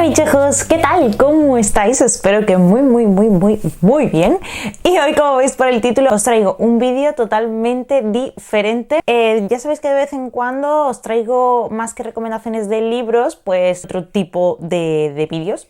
Hey chicos, ¿qué tal? ¿Cómo estáis? Espero que muy bien. Y hoy, como veis por el título, os traigo un vídeo totalmente diferente. Ya sabéis que de vez en cuando os traigo, más que recomendaciones de libros, pues otro tipo de vídeos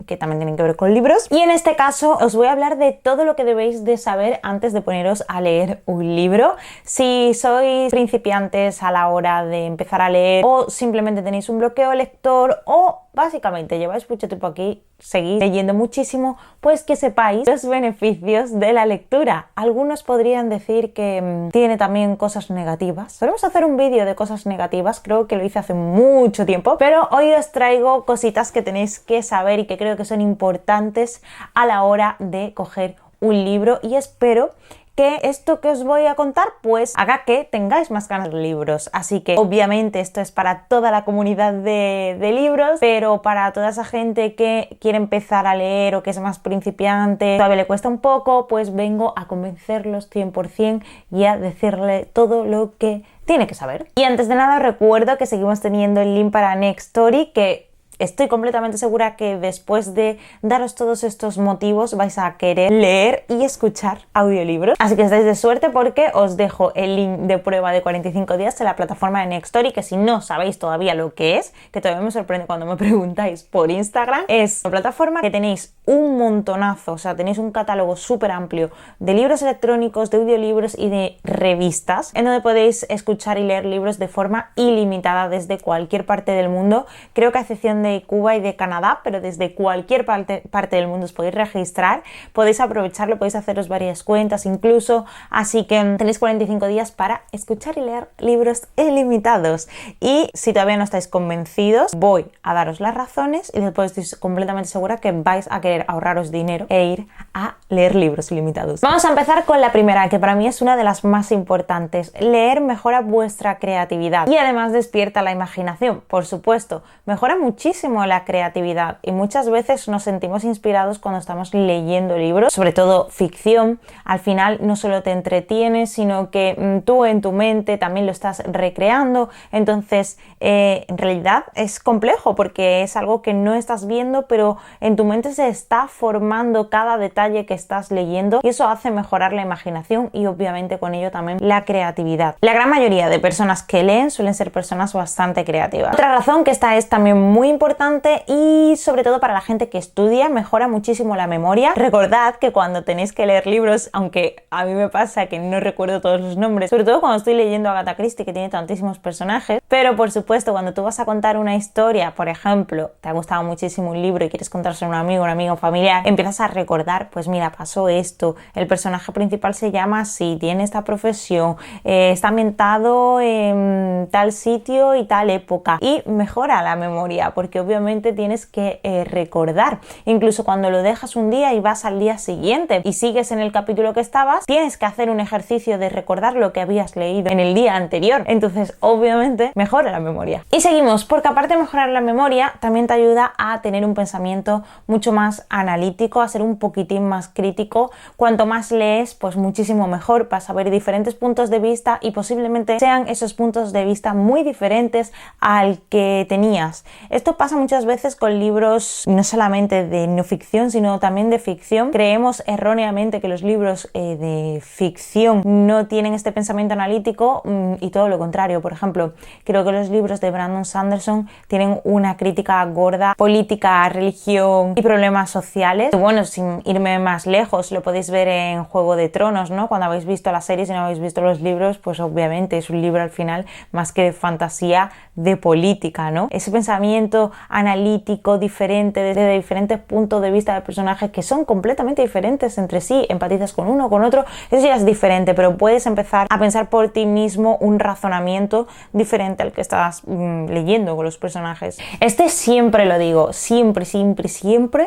que también tienen que ver con libros. Y en este caso os voy a hablar de todo lo que debéis de saber antes de poneros a leer un libro. Si sois principiantes a la hora de empezar a leer, o simplemente tenéis un bloqueo lector, o básicamente lleváis mucho tiempo aquí, seguís leyendo muchísimo, pues que sepáis los beneficios de la lectura. Algunos podrían decir que tiene también cosas negativas. Solemos hacer un vídeo de cosas negativas, creo que lo hice hace mucho tiempo, pero hoy os traigo cositas que tenéis que saber y que creo que son importantes a la hora de coger un libro, y espero que esto que os voy a contar pues haga que tengáis más ganas de libros. Así que obviamente esto es para toda la comunidad de libros, pero para toda esa gente que quiere empezar a leer o que es más principiante, todavía le cuesta un poco, pues vengo a convencerlos 100% y a decirle todo lo que tiene que saber. Y antes de nada os recuerdo que seguimos teniendo el link para Nextory, que estoy completamente segura que después de daros todos estos motivos vais a querer leer y escuchar audiolibros. Así que estáis de suerte, porque os dejo el link de prueba de 45 días en la plataforma de Nextory, que si no sabéis todavía lo que es, que todavía me sorprende cuando me preguntáis por Instagram, es una plataforma que tenéis un montonazo, o sea, tenéis un catálogo súper amplio de libros electrónicos, de audiolibros y de revistas, en donde podéis escuchar y leer libros de forma ilimitada desde cualquier parte del mundo. Creo que a excepción de Cuba y de Canadá, pero desde cualquier parte del mundo os podéis registrar, podéis aprovecharlo, podéis haceros varias cuentas incluso, así que tenéis 45 días para escuchar y leer libros ilimitados. Y si todavía no estáis convencidos, voy a daros las razones y después estoy completamente segura que vais a querer ahorraros dinero e ir a leer libros ilimitados. Vamos a empezar con la primera, que para mí es una de las más importantes. Leer mejora vuestra creatividad y además despierta la imaginación, por supuesto. Mejora muchísimo la creatividad y muchas veces nos sentimos inspirados cuando estamos leyendo libros, sobre todo ficción. Al final no solo te entretienes, sino que tú en tu mente también lo estás recreando. Entonces en realidad es complejo, porque es algo que no estás viendo, pero en tu mente se está formando cada detalle que estás leyendo, y eso hace mejorar la imaginación y obviamente con ello también la creatividad. La gran mayoría de personas que leen suelen ser personas bastante creativas. Otra razón, que esta es también muy importante y sobre todo para la gente que estudia, mejora muchísimo la memoria. Recordad que cuando tenéis que leer libros, aunque a mí me pasa que no recuerdo todos los nombres, sobre todo cuando estoy leyendo Agatha Christie, que tiene tantísimos personajes, pero por supuesto cuando tú vas a contar una historia, por ejemplo, te ha gustado muchísimo un libro y quieres contárselo a un amigo, familiar, empiezas a recordar, pues mira, pasó esto, el personaje principal se llama así, tiene esta profesión, está ambientado en tal sitio y tal época, y mejora la memoria, porque obviamente tienes que recordar. Incluso cuando lo dejas un día y vas al día siguiente y sigues en el capítulo que estabas, tienes que hacer un ejercicio de recordar lo que habías leído en el día anterior. Entonces obviamente mejora la memoria. Y seguimos, porque aparte de mejorar la memoria, también te ayuda a tener un pensamiento mucho más analítico, a ser un poquitín más crítico. Cuanto más lees, pues muchísimo mejor. Vas a ver diferentes puntos de vista y posiblemente sean esos puntos de vista muy diferentes al que tenías. Esto pasa muchas veces con libros no solamente de no ficción, sino también de ficción. Creemos erróneamente que los libros de ficción no tienen este pensamiento analítico, y todo lo contrario. Por ejemplo, creo que los libros de Brandon Sanderson tienen una crítica gorda, política, religión y problemas sociales. Y bueno, sin irme más lejos, lo podéis ver en Juego de Tronos, ¿no? Cuando habéis visto la serie, si no habéis visto los libros, pues obviamente es un libro al final más que de fantasía, de política, ¿no? Ese pensamiento analítico diferente, desde diferentes puntos de vista de personajes que son completamente diferentes entre sí, empatizas con uno, con otro, eso ya es diferente, pero puedes empezar a pensar por ti mismo un razonamiento diferente al que estás leyendo con los personajes. Este siempre lo digo, siempre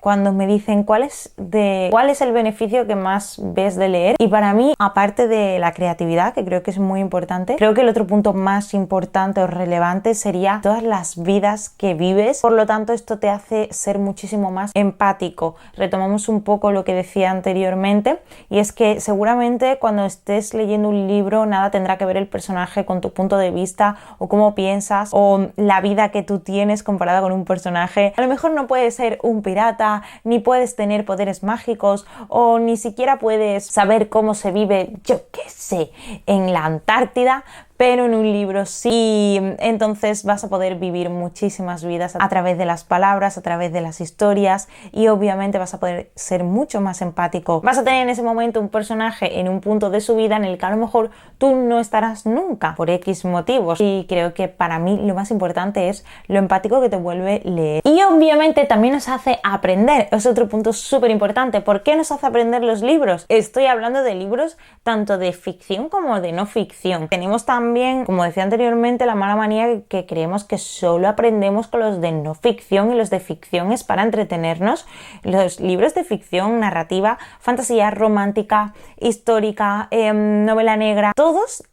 cuando me dicen cuál es el beneficio que más ves de leer, y para mí, aparte de la creatividad, que creo que es muy importante, creo que el otro punto más importante o relevante sería todas las vidas que vives personajes, por lo tanto esto te hace ser muchísimo más empático. Retomamos un poco lo que decía anteriormente, y es que seguramente cuando estés leyendo un libro nada tendrá que ver el personaje con tu punto de vista o cómo piensas o la vida que tú tienes comparada con un personaje. A lo mejor no puedes ser un pirata, ni puedes tener poderes mágicos, o ni siquiera puedes saber cómo se vive, yo qué sé, en la Antártida, pero en un libro sí. Y entonces vas a poder vivir muchísimas vidas a través de las palabras, a través de las historias, y obviamente vas a poder ser mucho más empático. Vas a tener en ese momento un personaje en un punto de su vida en el que a lo mejor tú no estarás nunca por X motivos, y creo que para mí lo más importante es lo empático que te vuelve leer. Y obviamente también nos hace aprender, es otro punto súper importante. ¿Por qué nos hace aprender los libros? Estoy hablando de libros tanto de ficción como de no ficción. Tenemos también, como decía anteriormente, la mala manía que creemos que solo aprendemos con los de no ficción, y los de ficción es para entretenernos. Los libros de ficción, narrativa, fantasía, romántica, histórica, novela negra, todos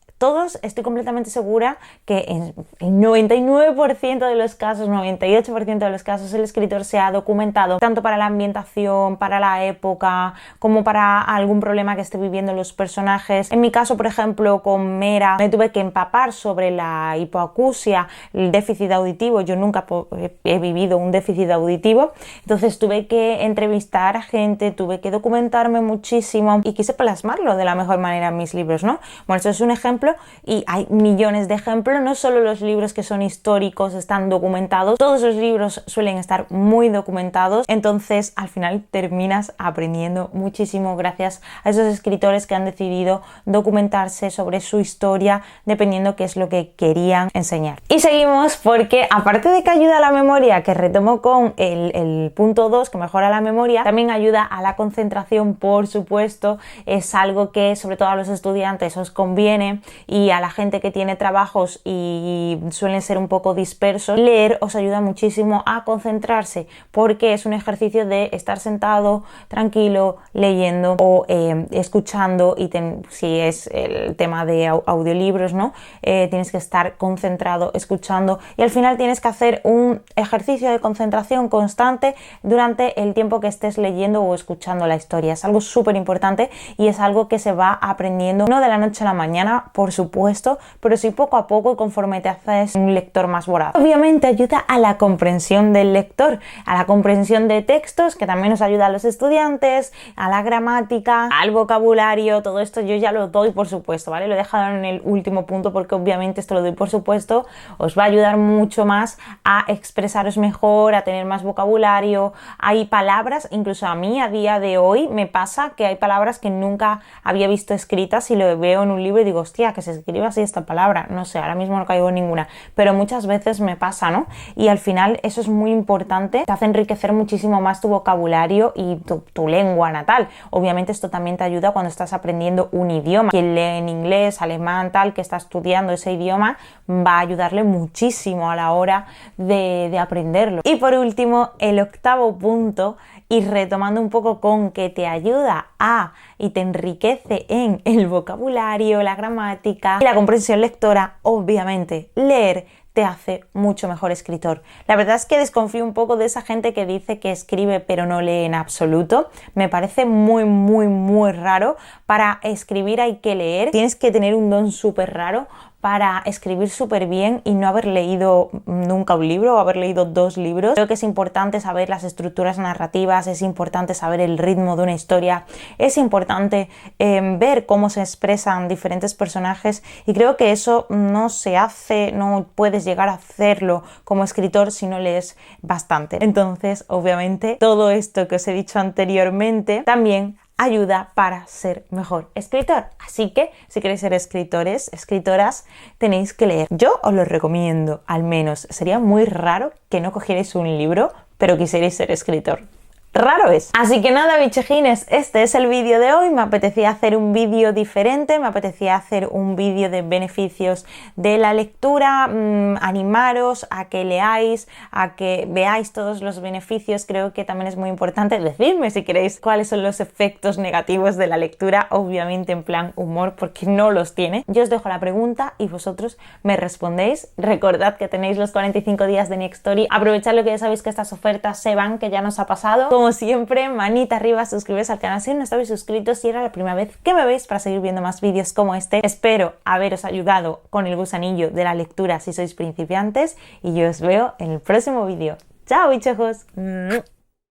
estoy completamente segura que en el 99% de los casos, 98% de los casos, el escritor se ha documentado tanto para la ambientación, para la época, como para algún problema que esté viviendo los personajes. En mi caso, por ejemplo, con Mera, me tuve que empapar sobre la hipoacusia, el déficit auditivo. Yo nunca he vivido un déficit auditivo, entonces tuve que entrevistar a gente, tuve que documentarme muchísimo y quise plasmarlo de la mejor manera en mis libros, ¿no? Bueno, esto es un ejemplo, y hay millones de ejemplos. No solo los libros que son históricos están documentados, todos los libros suelen estar muy documentados, entonces al final terminas aprendiendo muchísimo gracias a esos escritores que han decidido documentarse sobre su historia dependiendo qué es lo que querían enseñar. Y seguimos, porque aparte de que ayuda a la memoria, que retomo con el punto 2, que mejora la memoria, también ayuda a la concentración, por supuesto. Es algo que sobre todo a los estudiantes os conviene, y a la gente que tiene trabajos y suelen ser un poco dispersos, leer os ayuda muchísimo a concentrarse, porque es un ejercicio de estar sentado tranquilo leyendo o escuchando, y si es el tema de audiolibros, ¿no? Tienes que estar concentrado escuchando, y al final tienes que hacer un ejercicio de concentración constante durante el tiempo que estés leyendo o escuchando la historia. Es algo súper importante y es algo que se va aprendiendo no de la noche a la mañana, por supuesto, pero sí poco a poco, conforme te haces un lector más voraz. Obviamente ayuda a la comprensión del lector, a la comprensión de textos, que también nos ayuda a los estudiantes, a la gramática, al vocabulario. Todo esto yo ya lo doy por supuesto, ¿vale? Lo he dejado en el último punto porque obviamente esto lo doy por supuesto. Os va a ayudar mucho más a expresaros mejor, a tener más vocabulario. Hay palabras, incluso a mí a día de hoy me pasa que hay palabras que nunca había visto escritas y lo veo en un libro y digo, hostia, que se escriba así esta palabra. No sé, ahora mismo no caigo en ninguna, pero muchas veces me pasa, ¿no? Y al final eso es muy importante, te hace enriquecer muchísimo más tu vocabulario y tu lengua natal. Obviamente esto también te ayuda cuando estás aprendiendo un idioma. Quien lee en inglés, alemán, tal, que está estudiando ese idioma, va a ayudarle muchísimo a la hora de aprenderlo. Y por último, el octavo punto, y retomando un poco con que te ayuda y te enriquece en el vocabulario, la gramática y la comprensión lectora, obviamente, leer te hace mucho mejor escritor. La verdad es que desconfío un poco de esa gente que dice que escribe pero no lee en absoluto. Me parece muy, muy, muy raro. Para escribir hay que leer. Tienes que tener un don súper raro para escribir súper bien y no haber leído nunca un libro o haber leído 2 libros. Creo que es importante saber las estructuras narrativas, es importante saber el ritmo de una historia, es importante ver cómo se expresan diferentes personajes, y creo que eso no se hace, no puedes llegar a hacerlo como escritor si no lees bastante. Entonces, obviamente, todo esto que os he dicho anteriormente también ayuda para ser mejor escritor. Así que si queréis ser escritores, escritoras, tenéis que leer. Yo os lo recomiendo, al menos. Sería muy raro que no cogierais un libro, pero quisierais ser escritor. raro es. Así que nada, bichejines, este es el vídeo de hoy. Me apetecía hacer un vídeo diferente, me apetecía hacer un vídeo de beneficios de la lectura, animaros a que leáis, a que veáis todos los beneficios. Creo que también es muy importante decirme si queréis cuáles son los efectos negativos de la lectura, obviamente en plan humor, porque no los tiene. Yo os dejo la pregunta y vosotros me respondéis. Recordad que tenéis los 45 días de Nextory. Aprovechadlo, que ya sabéis que estas ofertas se van, que ya nos ha pasado. Como siempre, manita arriba, suscribiros al canal si no estabais suscritos, si era la primera vez que me veis, para seguir viendo más vídeos como este. Espero haberos ayudado con el gusanillo de la lectura si sois principiantes y yo os veo en el próximo vídeo. ¡Chao, bichejos!